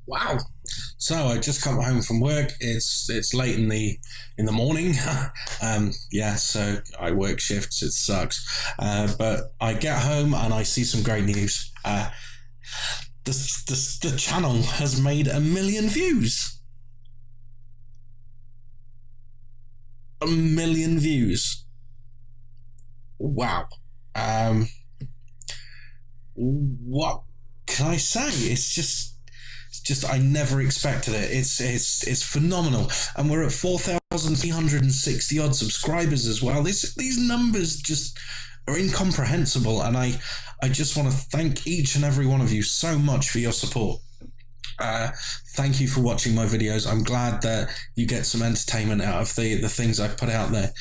Wow. So I just come home from work. It's late in the morning. Yeah, so I work shifts. It sucks. But I get home and I see some great news. The channel has made 1 million views. 1 million views. Wow. What can I say? It's just I never expected it. It's phenomenal, and we're at 4,360 odd subscribers as well. These numbers just are incomprehensible, and I just want to thank each and every one of you so much for your support. Thank you for watching my videos. I'm glad that you get some entertainment out of the things I put out there.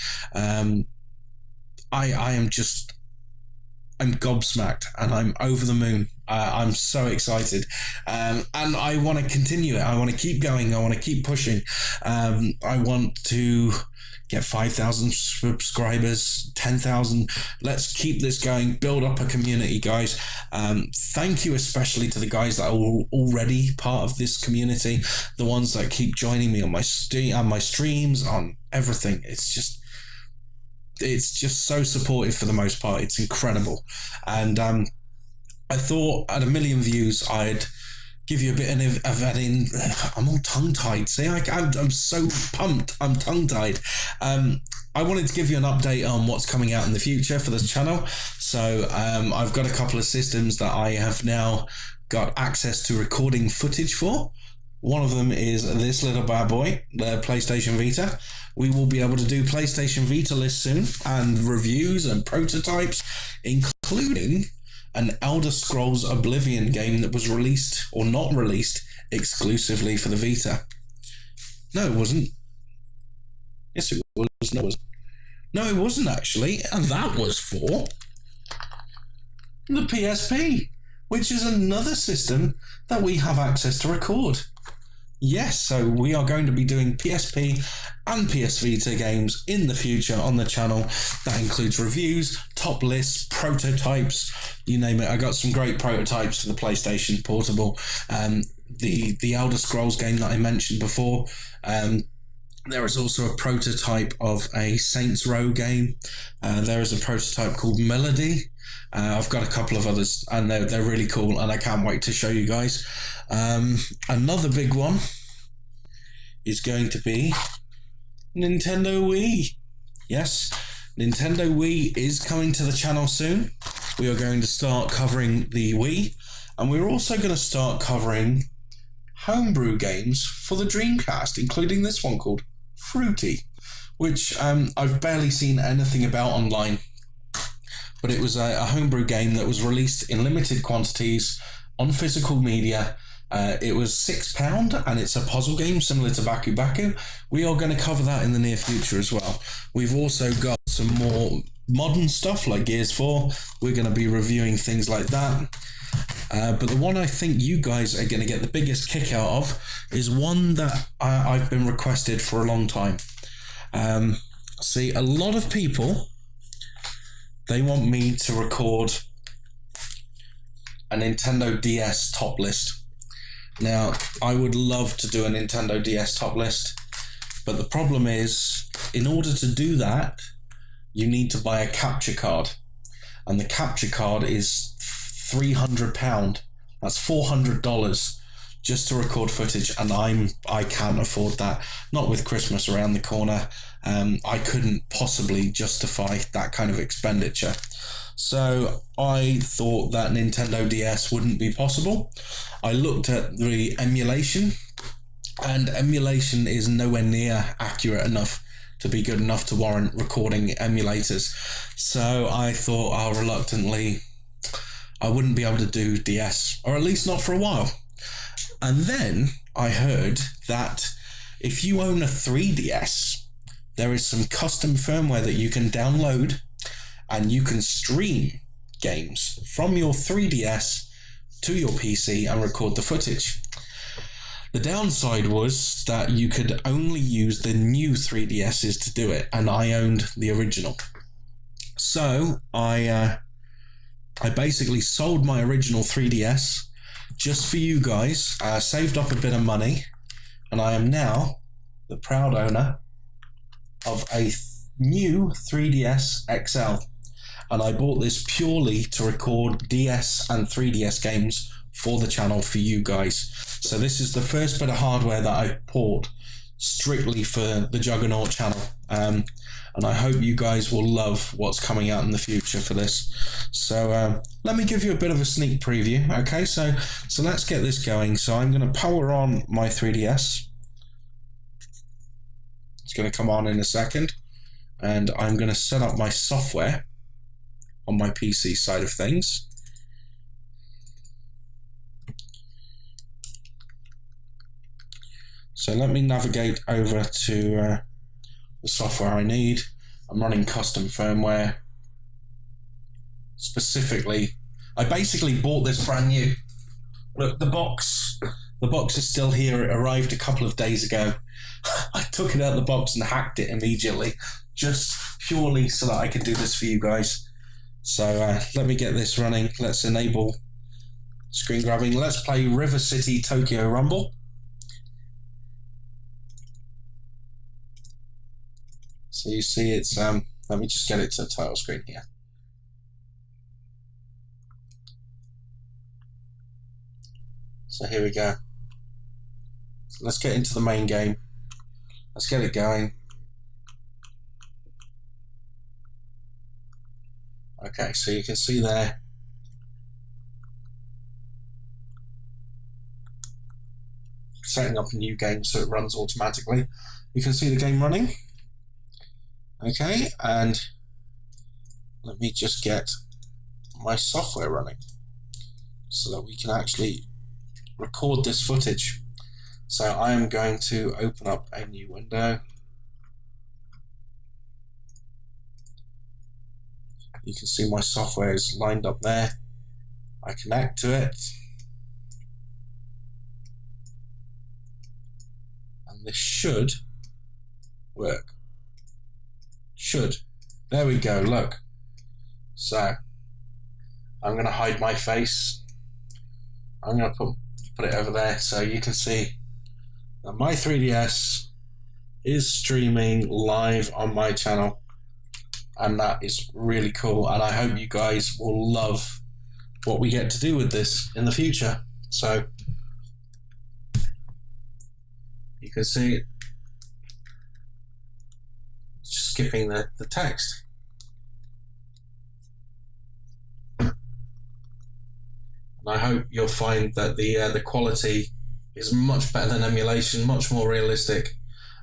I'm gobsmacked and I'm over the moon. I'm so excited. And I want to continue it. I want to keep going. I want to keep pushing. I want to get 5,000 subscribers, 10,000. Let's keep this going. Build up a community, guys. Thank you especially to the guys that are already part of this community, the ones that keep joining me on my streams, on everything. It's just so supportive for the most part. It's incredible. And I thought at 1 million views, I'd give you a bit of that in. I'm all tongue-tied. See, I'm so pumped. I'm tongue-tied. I wanted to give you an update on what's coming out in the future for this channel. So I've got a couple of systems that I have now got access to recording footage for. One of them is this little bad boy, the PlayStation Vita. We will be able to do PlayStation Vita lists soon, and reviews and prototypes, including an Elder Scrolls Oblivion game that was released or not released exclusively for the Vita. No, it wasn't. Yes, it was. No, it wasn't. No, it wasn't actually. And that was for the PSP, which is another system that we have access to record. Yes, so we are going to be doing PSP and PS Vita games in the future on the channel. That includes reviews, top lists, prototypes, you name it. I got some great prototypes for the PlayStation Portable. The Elder Scrolls game that I mentioned before. There is also a prototype of a Saints Row game. There is a prototype called Melody. I've got a couple of others, and they're really cool, and I can't wait to show you guys. Another big one is going to be Nintendo Wii. Yes, Nintendo Wii is coming to the channel soon. We are going to start covering the Wii, and we're also going to start covering homebrew games for the Dreamcast, including this one called Fruity, which I've barely seen anything about online. But it was a homebrew game that was released in limited quantities on physical media. It was £6, and it's a puzzle game similar to Baku Baku. We are going to cover that in the near future as well. We've also got some more modern stuff like Gears 4. We're going to be reviewing things like that. But the one I think you guys are going to get the biggest kick out of is one that I've been requested for a long time. See, a lot of people, they want me to record a Nintendo DS top list. Now, I would love to do a Nintendo DS top list, but the problem is, in order to do that, you need to buy a capture card. And the capture card is £300. That's $400 just to record footage, and I can't afford that. Not with Christmas around the corner. I couldn't possibly justify that kind of expenditure. So I thought that Nintendo DS wouldn't be possible. I looked at the emulation, and emulation is nowhere near accurate enough to be good enough to warrant recording emulators. So I thought reluctantly I wouldn't be able to do DS, or at least not for a while. And then I heard that if you own a 3DS, there is some custom firmware that you can download, and you can stream games from your 3DS to your PC and record the footage. The downside was that you could only use the new 3DSs to do it, and I owned the original. So I basically sold my original 3DS, just for you guys, saved up a bit of money, and I am now the proud owner of a new 3DS XL. And I bought this purely to record DS and 3DS games for the channel for you guys. So this is the first bit of hardware that I bought strictly for the Juggernaut channel. And I hope you guys will love what's coming out in the future for this. So let me give you a bit of a sneak preview. Okay, so let's get this going. So I'm going to power on my 3DS. It's going to come on in a second. And I'm going to set up my software on my PC side of things. So let me navigate over to the software I need. I'm running custom firmware. Specifically, I basically bought this brand new. Look, the box is still here. It arrived a couple of days ago. I took it out of the box and hacked it immediately, just purely so that I could do this for you guys. So let me get this running. Let's enable screen grabbing. Let's play River City Tokyo Rumble. So you see it's, let me just get it to the title screen here. So here we go. So let's get into the main game. Let's get it going. Okay, so you can see there, setting up a new game so it runs automatically. You can see the game running. Okay, and let me just get my software running so that we can actually record this footage. So I am going to open up a new window. You can see my software is lined up there. I connect to it. And this should work. Should. There we go, look. So, I'm going to hide my face. I'm going to put it over there so you can see that my 3DS is streaming live on my channel. And that is really cool, and I hope you guys will love what we get to do with this in the future. So you can see it, just skipping the text. And I hope you'll find that the quality is much better than emulation, much more realistic.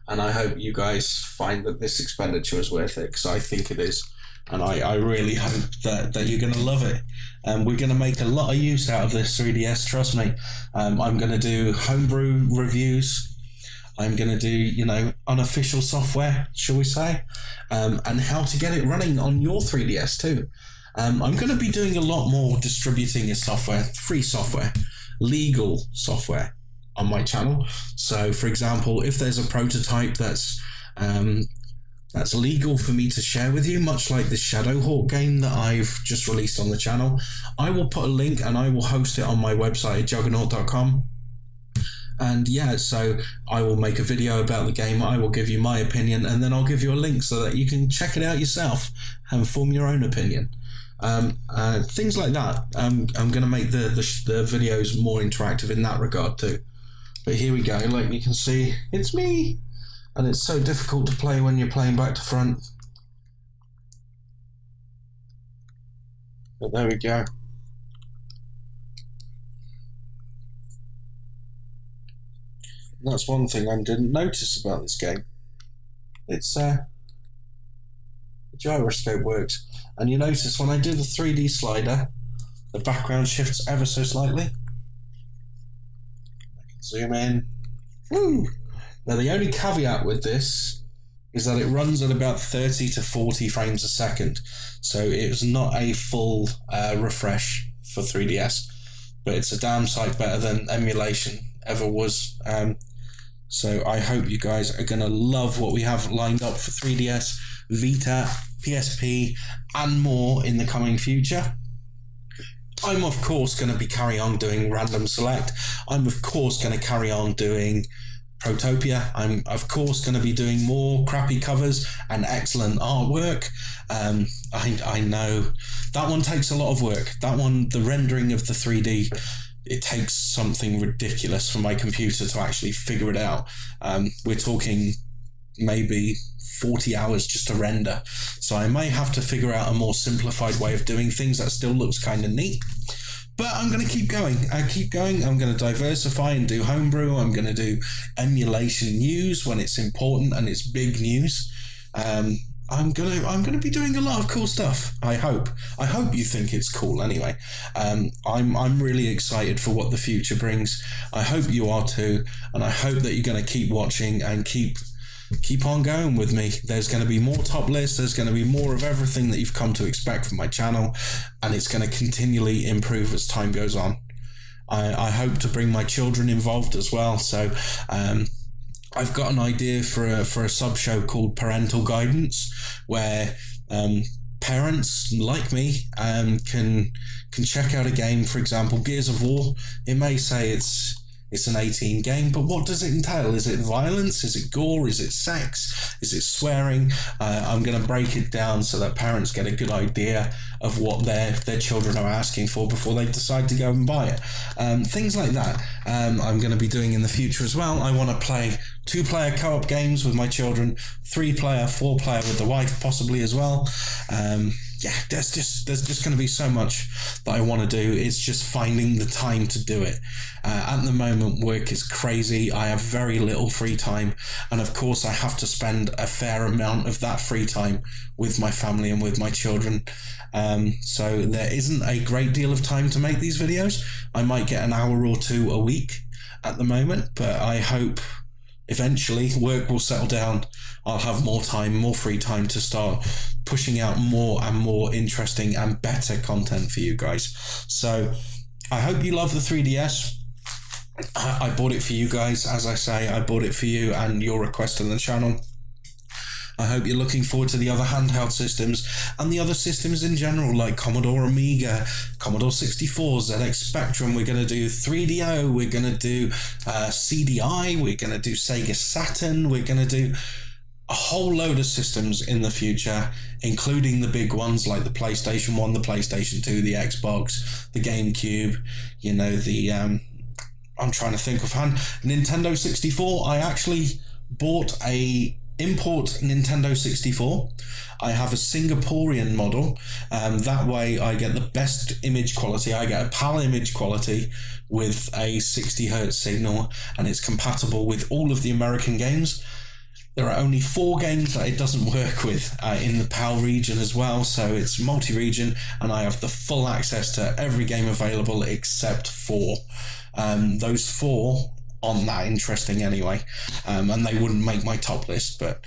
And I hope you guys find that this expenditure is worth it, because I think it is. And I really hope that you're going to love it. We're going to make a lot of use out of this 3DS, trust me. I'm going to do homebrew reviews. I'm going to do, unofficial software, shall we say, and how to get it running on your 3DS too. I'm going to be doing a lot more distributing of software, free software, legal software on my channel. So for example, if there's a prototype that's legal for me to share with you, much like the Shadowhawk game that I've just released on the channel, I will put a link and I will host it on my website at juggernaut.com. And yeah, so I will make a video about the game, I will give you my opinion, and then I'll give you a link so that you can check it out yourself and form your own opinion. Things like that. I'm going to make the videos more interactive in that regard too. But here we go, like you can see, it's me! And it's so difficult to play when you're playing back to front. But there we go. And that's one thing I didn't notice about this game. It's the gyroscope works. And you notice when I do the 3D slider, the background shifts ever so slightly. Zoom in. Woo! Now the only caveat with this is that it runs at about 30 to 40 frames a second. So it's not a full refresh for 3DS, but it's a damn sight better than emulation ever was. So I hope you guys are going to love what we have lined up for 3DS, Vita, PSP, and more in the coming future. I'm of course going to be carry on doing random select. I'm of course going to carry on doing Protopia. I'm of course going to be doing more crappy covers and excellent artwork. I know that one takes a lot of work. That one, the rendering of the 3D, it takes something ridiculous for my computer to actually figure it out. We're talking maybe 40 hours just to render. So I may have to figure out a more simplified way of doing things that still looks kind of neat. But I'm going to keep going. I'm going to diversify and do homebrew. I'm going to do emulation news when it's important and it's big news. I'm gonna be doing a lot of cool stuff. I hope you think it's cool anyway. I'm really excited for what the future brings. I hope you are too, and I hope that you're going to keep watching and keep on going with me. There's going to be more top lists. There's going to be more of everything that you've come to expect from my channel, and it's going to continually improve as time goes on. I hope to bring my children involved as well. So I've got an idea for a sub show called Parental Guidance, where parents like me can check out a game. For example, Gears of War. It may say it's an 18 game, but what does it entail? Is it violence? Is it gore? Is it sex? Is it swearing? I'm going to break it down so that parents get a good idea of what their children are asking for before they decide to go and buy it. Things like that I'm going to be doing in the future as well. I want to play 2-player co-op games with my children, 3-player, 4-player with the wife possibly as well. There's just going to be so much that I want to do. It's just finding the time to do it. At the moment, work is crazy. I have very little free time. And of course, I have to spend a fair amount of that free time with my family and with my children. So there isn't a great deal of time to make these videos. I might get an hour or two a week at the moment, but I hope eventually work will settle down. I'll have more time, more free time to start pushing out more and more interesting and better content for you guys. So I hope you love the 3DS. I bought it for you guys. As I say, I bought it for you and your request on the channel. I hope you're looking forward to the other handheld systems and the other systems in general, like Commodore Amiga, Commodore 64, ZX Spectrum. We're going to do 3DO. We're going to do CDI. We're going to do Sega Saturn. We're going to do a whole load of systems in the future, including the big ones like the PlayStation 1, the PlayStation 2, the Xbox, the GameCube, I'm trying to think offhand, Nintendo 64. I actually bought a import Nintendo 64. I have a Singaporean model. That way I get the best image quality. I get a PAL image quality with a 60 hertz signal, and it's compatible with all of the American games. There are only 4 games that it doesn't work with in the PAL region as well, so it's multi-region, and I have the full access to every game available except 4. Those 4 aren't that interesting anyway, and they wouldn't make my top list, but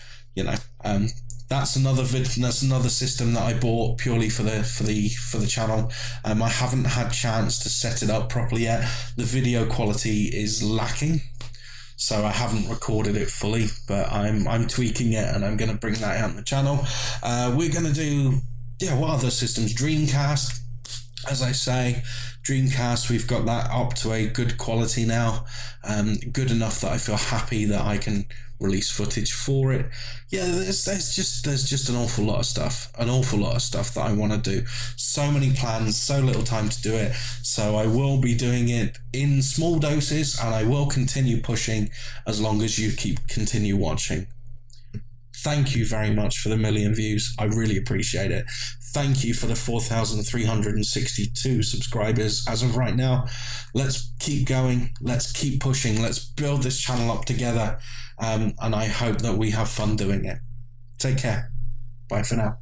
that's another system that I bought purely for the channel. I haven't had chance to set it up properly yet. The video quality is lacking, so I haven't recorded it fully, but I'm tweaking it, and I'm going to bring that out on the channel. We're going to do, what other systems? Dreamcast, as I say. Dreamcast, we've got that up to a good quality now, good enough that I feel happy that I can release footage for it. There's just an awful lot of stuff that I want to do. So many plans, so little time to do it. So I will be doing it in small doses, and I will continue pushing as long as you continue watching. Thank you very much for the 1 million views. I really appreciate it. Thank you for the 4,362 subscribers as of right now. Let's keep going. Let's keep pushing. Let's build this channel up together. And I hope that we have fun doing it. Take care. Bye for now.